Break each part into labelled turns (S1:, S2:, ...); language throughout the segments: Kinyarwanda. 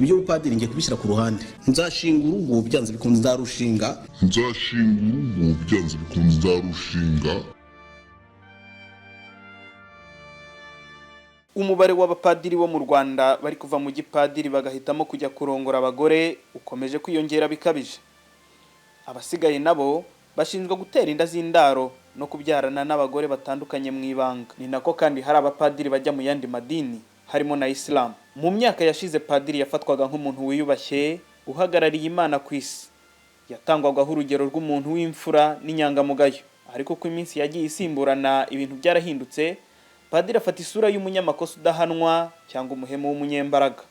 S1: ibyo ubupadiri ngiye kubishyira ku ruhande. Nzashinga urugo byanze bikunze nzarushinga.
S2: Umubare w'abapadiri bo mu Rwanda bari kuva mu gipadiri bagahitamo kujya kurongora abagore ukomeje kwiyongera bikabije. Abasigaye nabo bashinzwe gutera inda z'indaro no kubyarana n'abagore batandukanye mu ibanga. Ni nako kandi hari abapadiri bajya mu yandi madini harimo na Islam. Mu myaka yashize padiri yafatwaga nk'umuntu wiyubashye uhagarariye Imana ku isi. Yatangwagaho urugero rw'umuntu w'imfura n'inyangamugayo. Ariko ko iminsi yagiye isimburana ibintu byarahindutse, padiri afata isura y'umunyamakosa udahanwa cyangwa umuhemu w'umunyembaraga.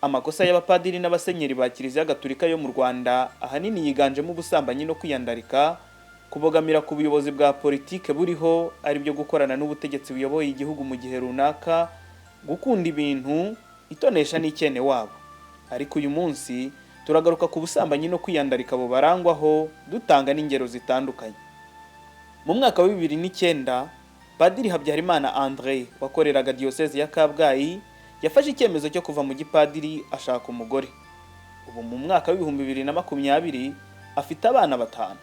S2: Amakosa y'abapadiri n'abasenyeri ba Kiliziya Gatolika yo mu Rwanda ahanini yiganjemo ubusambanyi no kwiyandarika, kubogamira ku buyobozi bwa politike buriho ari byo gukorana n'ubutegetsi buyoboye igihugu mu gihe runaka, gukunda ibintu, itonesha n'ikene wabo. Ariko uyu munsi turagaruka ku busambanyi no kwiyandarika bubarangwaho dutanga n'ingero zitandukanye. Mu mwaka wa 2009 Padiri Habyarimana André wakoreraga Diocese ya Kabgayi yafashe icyemezo cyo kuva mu gipadiri ashaka umugore. Ubu mu mwaka wa 2020 afite abana 5.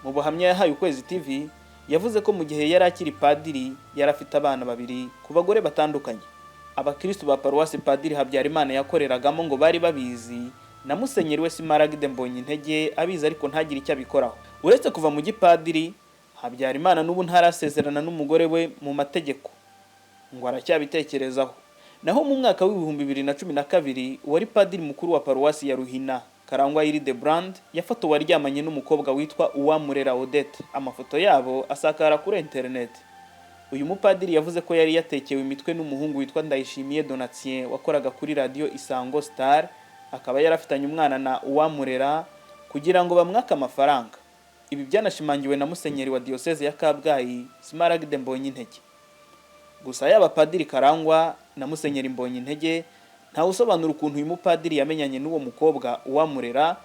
S2: Mu buhamya yahaye Ukwezi TV yavuze ko mu gihe yari akiri padiri yari afite abana 2 ku bagore batandukanye. Abakristo ba Paruwasi Padiri Habyarimana yakoreragamo ngo bari babizi, na Musenyeri we Smaragde Mbonyintege abizi ariko ntagire icyo abikoraho. Uretse kuva mu gipadiri, Habyarimana n'ubu ntarasezerana n'umugore we mu mategeko ngo aracyabitekerezaho. Naho mu mwaka wa 2012 wari padiri mukuru wa Paruwasi ya Ruhina Karangwa Hildebrand yafatowe aryamanye n'umukobwa witwa Uwamurera Odette. Amafoto yabo asakara kuri internet. Uyu mupadiri yavuze ko yari yatekewe imitwe n'umuhungu witwa Ndayishimiye Donatien wakoraga kuri radio Isango Star, akaba yarafitanye umwana na Uwamurera kugira ngo bamwaka amafaranga. Ibi byanashimangiwe na Musenyeri wa Diocese ya Kabgayi Smaragde Mbonyintege. Gusa yaba Padiri Karangwa na Musenyeri Mbonyintege nta usobanura ukuntu uyu mupadiri yamenyanye n'uwo mukobwa Uwamurera,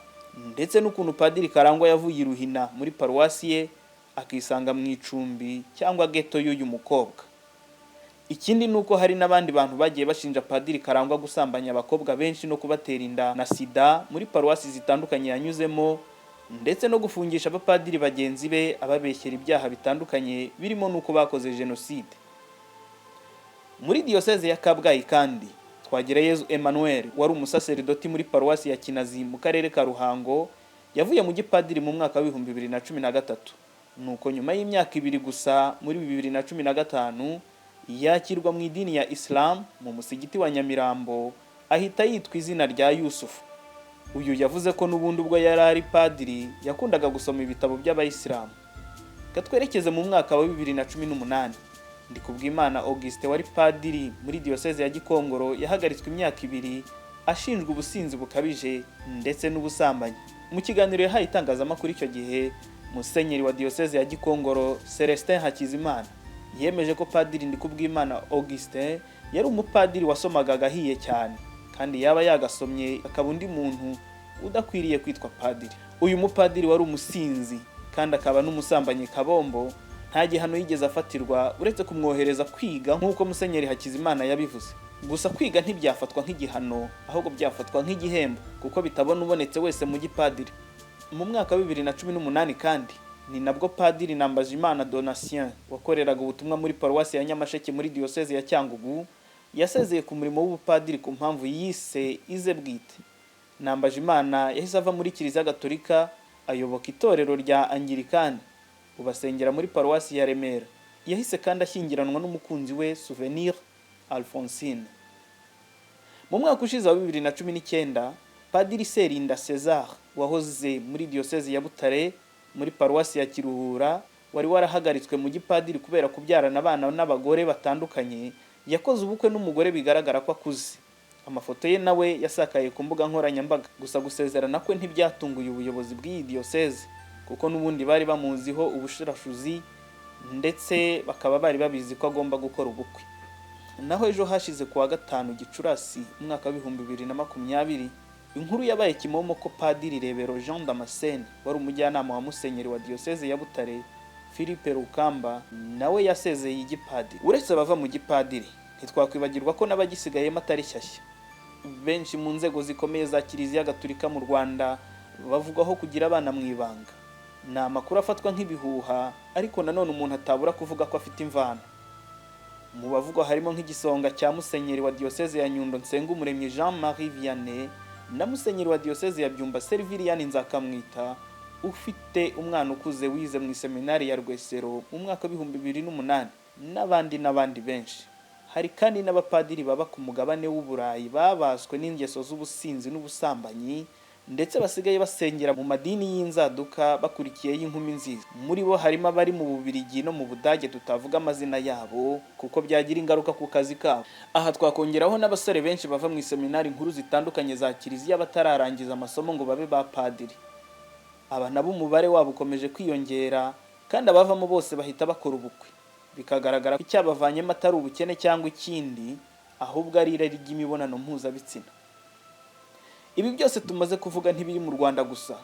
S2: ndetse n'ukuntu Padiri Karangwa yavuye Ruhina muri paruwasi ye akisanga mu icumbi cyangwa ghetto y'uyu mukobwa. Ikindi nuko hari n'abandi bantu bagiye bashinja Padiri Karangwa gusambanya abakobwa benshi no kubatera inda na sida muri paruwasi zitandukanye yanyuzemo, ndetse no gufungisha abapadiri bagenzi be ababeshyera ibyaha bitandukanye birimo nuko bakoze jenoside. Muri Diocese ya Kabgayi kandi Twagirayezu Emmanuel wari umusaseridoti muri paruwasi ya Kinazi mu karere ka Ruhango yavuye mu gipadiri mu mwaka wa 2013. Nuko nyuma y'imyaka 2 gusa muri 2015 yakirwa mu idini ya Islam mu musigiti wa Nyamirambo ahita yitwa izina rya Yusufu. Uyu yavuze ko n'ubundi ubwo yari ari padiri yakundaga gusoma ibitabo by'abayisilamu. Katwerekeze mu mwaka wa 2018. Ndikubwimana Auguste wari padiri muri Diocese ya Gikongoro yahagaritswe imyaka 2 ashinjwa ubusinzi bukabije ndetse n'ubusambanyi. Mu kiganiro yahaye itangazamakuru icyo gihe, Musenyeri wa Diocese ya Gikongoro Celestin Hakizimana yemeje ko Padiri Ndikubwimana Auguste yari umupadiri wasomaga gahiye cyane, kandi yaba yagasomye akaba undi muntu udakwiriye kwitwa padiri. Uyu mupadiri wari umusinzi kandi akaba n'umusambanyi kabombo, nta gihano yigeze afatirwa uretse kumwohereza kwiga nk'uko Musenyeri Hakizimana yabivuze. Gusa kwiga ntibyafatwa nk'igihano, ahubwo byafatwa nk'igihembo kuko bitabona ubonetse wese mu gipadiri. Mu mwaka wa 2018 kandi ni nabwo Padiri Nambajimana Donatien wakoreraga ubutumwa muri paruwasi ya Nyamasheke muri Diocese ya Cyangugu yasezeye ku murimo w'ubupadiri ku mpamvu yise ize bwite. Nambajimana yahise ava muri Kiliziya Gatolika ayoboka itorero rya Anglikani, ubasengera muri paruwasi ya Remera. Yahise kandi ashyingiranwa n'umukunzi we Souvenir Alphonsine. Mu mwaka ushize wa 2019 Padiri Serinda César wahoze muri Diocese ya Butare muri paruwasi ya Kiruhura wari warahagaritswe mu gipadiri kubera kubyarana abana n'abagore batandukanye, yakoze ubukwe n'umugore bigaragara ko akuze. Amafoto ye nawe yasakaye ku mbuga nkoranyambaga. Gusa gusezerana kwe ntibyatunguye ubuyobozi bw'iyi Diocese kuko n'ubundi bari bamuziho ubushirashuzi ndetse bakaba bari babizi ko agomba gukora ubukwe. Naho ejo hashize kuwa 5 Gicurasi umwaka wa 2020 inkuru yabaye kimomo ko Padiri Rebero Jean Damascene wari umujyanama wa Musenyeri wa Diocese ya Butare Philippe Rukamba nawe yasezeye igipadiri. Uretse bava mu gipadiri ntitwakwibagirwa ko n'abagisigaye matari shyashya. benshi mu nzego zikomeye za Kiliziya Gatolika mu Rwanda bavugwaho kugira abana mu ibanga. Ni amakuru afatwa nk'ibihuha, ariko nanone umuntu atabura kuvuga ko afite imvano. Mu bavugwa harimo nk'igisonga cya Musenyeri wa Diyoseze ya Nyundo Nsengumuremyi Jean-Marie Vianney na Musenyeri wa Diyoseze ya Byumba Serviliyani Nzakamwita, ufite umwana ukuze wize mu iseminari ya Rwesero mu mwaka wa 2008, n'abandi benshi. Hari kandi n'abapadiri baba ku mugabane w'Uburayi babaswe n'ingeso z'ubusinzi n'ubusambanyi, ndetse basigaye basengera mu madini y'inzaduka bakurikiye y'inkumi nziza. Muri bo harimo abari mu Bubiligi no mu Budage tutavuga amazina yabo kuko byagira ingaruka ku kazi kabo. Aha twakongeraho n'abasore benshi bava mu iseminari nkuru zitandukanye za Kiliziya batararangiza amasomo ngo babe ba padiri. Aba nabo umubare wabo ukomeje kwiyongera, kandi abavamo bose bahita bakora ubukwe. Bikagaragara ko icyabavanyemo atari ubukene cyangwa ikindi, ahubwo ari irari ry'imibonano mpuzabitsina. Ibi byose tumaze kuvuga ntibiri mu Rwanda gusa,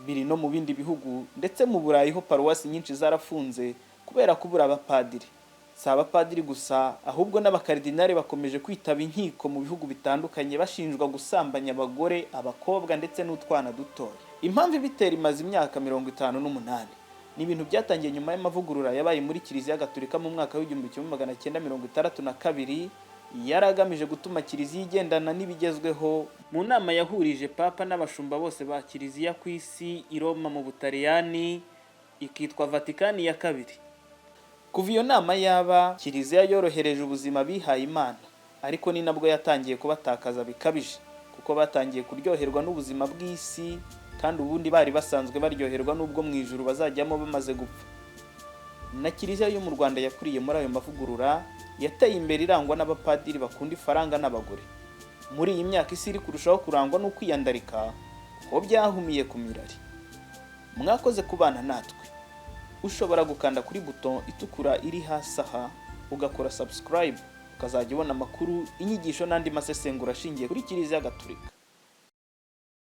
S2: biri no mu bindi bihugu, ndetse mu Burayi ho paruwasi nyinshi zarafunze kubera kubura abapadiri. Si abapadiri gusa, ahubwo n'abakaridinari bakomeje kwitaba inkiko mu bihugu bitandukanye bashinjwa gusambanya abagore, abakobwa ndetse n'utwana dutoya. Impamvu ibitera imaze imyaka 58. Ni ibintu byatangiye nyuma y'amavugurura yabaye muri Kiliziya Gatolika mu mwaka w'1962, yaragamije gutuma Kiliziya igendana n'ibigezweho. Mu nama yahurije Papa n'abashumba bose ba Kiliziya ku isi i Roma mu Butaliyani, ikitwa Vatikani ya kabiri. Kuva iyo nama yaba, Kiliziya yorohereje ubuzima bihaye Imana, ariko ni nabwo yatangiye kubatakaza bikabije, kuko batangiye kuryoherwa n'ubuzima bw'isi, kandi ubundi bari basanzwe baryoherwa n'ubwo mu ijuru bazajyamo bamaze gupfa. Na Kiliziya yo mu Rwanda yakuriye muri ayo mavugurura, yateye imbere irangwa n'abapadiri bakunda ifaranga n'abagore. Muri iyi myaka isi iri kurushaho kurangwa no kwiyandarika, ho byahumiye ku mirari. Mwakoze kubana natwe. Ushobora gukanda kuri buto itukura iri hasi aha, ugakora subscribe, ukazajya ubona amakuru, inyigisho n'andi masesengura ashingiye kuri Kiliziya Gatolika.